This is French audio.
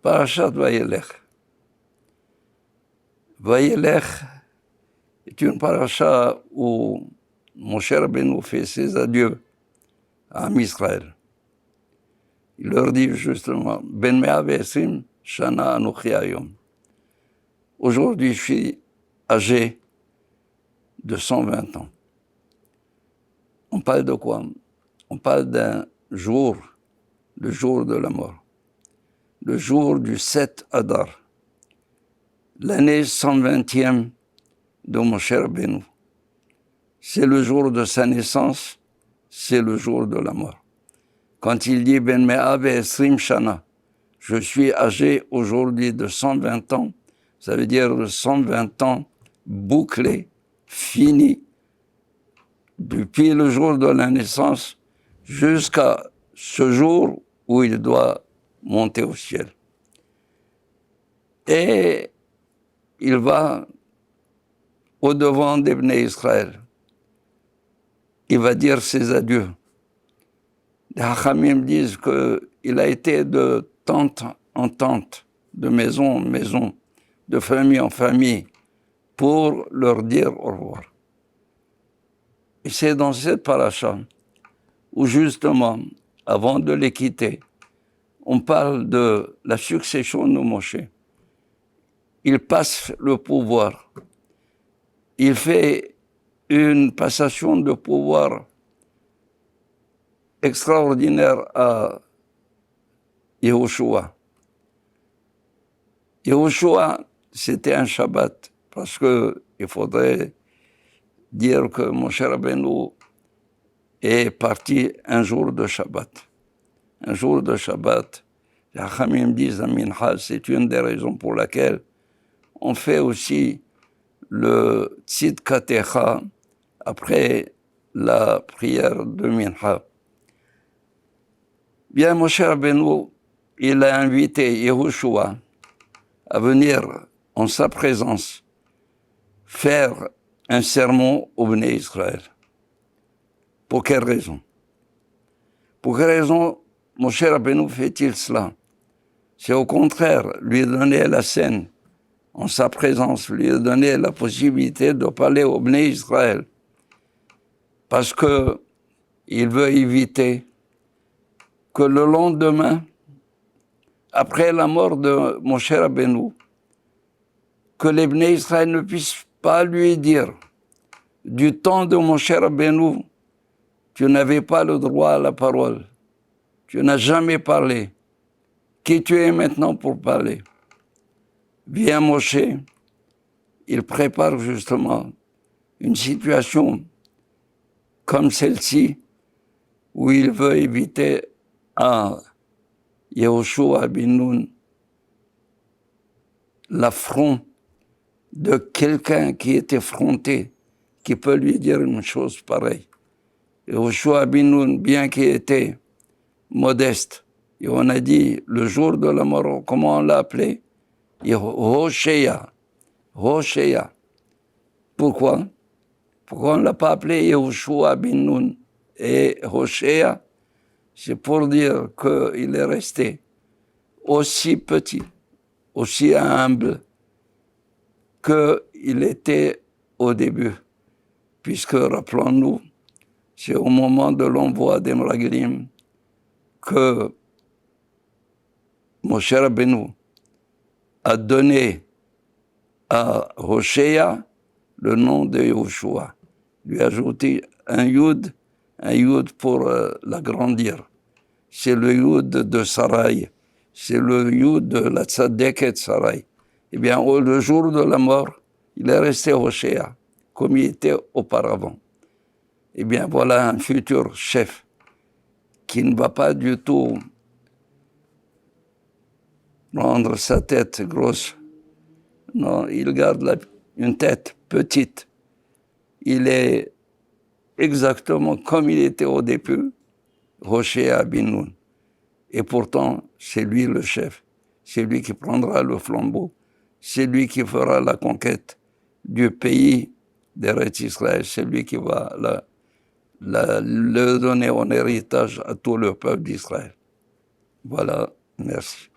Parashat Vayelech. Vayelech est une paracha où Moshe Rabbeinu fait ses adieux à Israël. Il leur dit justement, Ben Mea ve'esrim shana anochi hayom. Aujourd'hui, je suis âgé de 120 ans. On parle de quoi? On parle d'un jour, le jour de la mort. Le jour du 7 Adar, l'année 120e de Moshe Rabbeinu. C'est le jour de sa naissance, c'est le jour de la mort. Quand il dit Ben Mea ve'esrim shana, je suis âgé aujourd'hui de 120 ans, ça veut dire 120 ans bouclés, finis, depuis le jour de la naissance jusqu'à ce jour où il doit monter au ciel. Et il va au-devant des Bnei Israël. Il va dire ses adieux. Les Hachamim disent qu'il a été de tente en tente, de maison en maison, de famille en famille, pour leur dire au revoir. Et c'est dans cette paracha où justement, avant de les quitter, on parle de la succession de Moshe. Il passe le pouvoir. Il fait une passation de pouvoir extraordinaire à Yehoshua. Yehoshua, c'était un Shabbat, parce qu'il faudrait dire que Moshe Rabbeinu est parti un jour de Shabbat. Un jour de Shabbat, les Hachamim disent à Mincha, c'est une des raisons pour laquelle on fait aussi le Tzidkat Techa après la prière de Mincha. Bien, Moshe Rabbeinu, il a invité Yehoshua à venir en sa présence faire un sermon au Bnei Israël. Pour quelle raison? Pour quelle raison Moshe Rabbeinu fait-il cela? C'est au contraire lui donner la scène en sa présence, lui donner la possibilité de parler au Bnei Israël. Parce qu'il veut éviter que le lendemain, après la mort de Moshe Rabbeinu, que les Bnei Israël ne puissent pas lui dire, du temps de Moshe Rabbeinu, tu n'avais pas le droit à la parole, tu n'as jamais parlé. Qui tu es maintenant pour parler? Vient Moshe, il prépare justement une situation comme celle-ci, où il veut éviter à Yehoshua bin Nun l'affront de quelqu'un qui est effronté, qui peut lui dire une chose pareille. Yehoshua bin Nun, bien qu'il était modeste, et on a dit le jour de la mort, comment on l'a appelé? Hoshéa. Hoshéa. Pourquoi? Pourquoi on ne l'a pas appelé Yehoshua bin Nun? Et Hoshéa, c'est pour dire qu'il est resté aussi petit, aussi humble qu'il était au début. Puisque, rappelons-nous, c'est au moment de l'envoi des Meraglim que Moshe Rabbeinu a donné à Hoshéa le nom de Yehoshua. Lui a ajouté un yud pour l'agrandir. C'est le yud de Sarai, c'est le yud de la tzadeket Sarai. Eh bien, le jour de la mort, il est resté Hoshéa, comme il était auparavant. Eh bien, voilà un futur chef qui ne va pas du tout rendre sa tête grosse. Non, il garde une tête petite. Il est exactement comme il était au début, Hoshéa bin Nun. Et pourtant, c'est lui le chef. C'est lui qui prendra le flambeau. C'est lui qui fera la conquête du pays d'Eretz Israël. C'est lui qui va le donner en héritage à tout le peuple d'Israël. Voilà, merci.